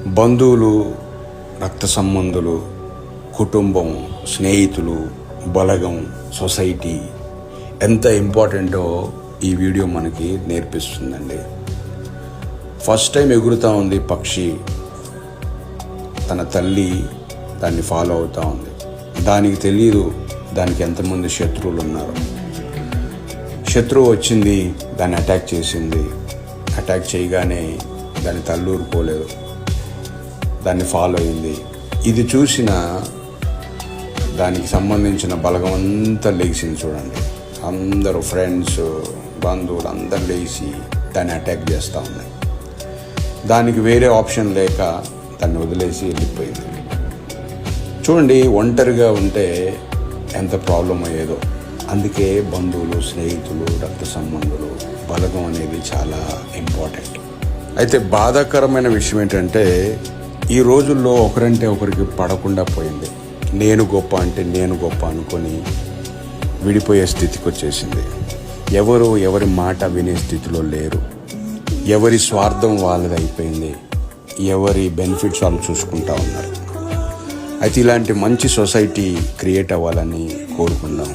బంధువులు, రక్త సంబంధులు, కుటుంబం, స్నేహితులు, బలగం, సొసైటీ ఎంత ఇంపార్టెంటో ఈ వీడియో మనకి నేర్పిస్తుందండి. ఫస్ట్ టైం ఎగురుతూ ఉంది పక్షి, తన తల్లి దాన్ని ఫాలో అవుతూ ఉంది. దానికి తెలియదు దానికి ఎంతమంది శత్రువులు ఉన్నారు. శత్రువు వచ్చింది, దాన్ని అటాక్ చేసింది. అటాక్ చేయగానే దాని తల్లి ఊరుకోలేదు, దాన్ని ఫాలో అయింది. ఇది చూసిన దానికి సంబంధించిన బలగం అంతా లేచింది. చూడండి, అందరూ ఫ్రెండ్స్, బంధువులు అందరు లేచి దాన్ని అటాక్ చేస్తూ ఉన్నాయి. దానికి వేరే ఆప్షన్ లేక దాన్ని వదిలేసి వెళ్ళిపోయింది. చూడండి, ఒంటరిగా ఉంటే ఎంత ప్రాబ్లం అయ్యేదో. అందుకే బంధువులు, స్నేహితులు, రక్త సంబంధులు, బలగం అనేది చాలా ఇంపార్టెంట్. అయితే బాధాకరమైన విషయం ఏంటంటే ఈ రోజుల్లో ఒకరంటే ఒకరికి పడకుండా పోయింది. నేను గొప్ప అంటే నేను గొప్ప అనుకొని విడిపోయే స్థితికి వచ్చేసింది. ఎవరి మాట వినే స్థితిలో లేరు. ఎవరి స్వార్థం వాళ్ళది అయిపోయింది. ఎవరి బెనిఫిట్స్ వాళ్ళు చూసుకుంటూ ఉన్నారు. అయితే ఇలాంటి మంచి సొసైటీ క్రియేట్ అవ్వాలని కోరుకుందాం.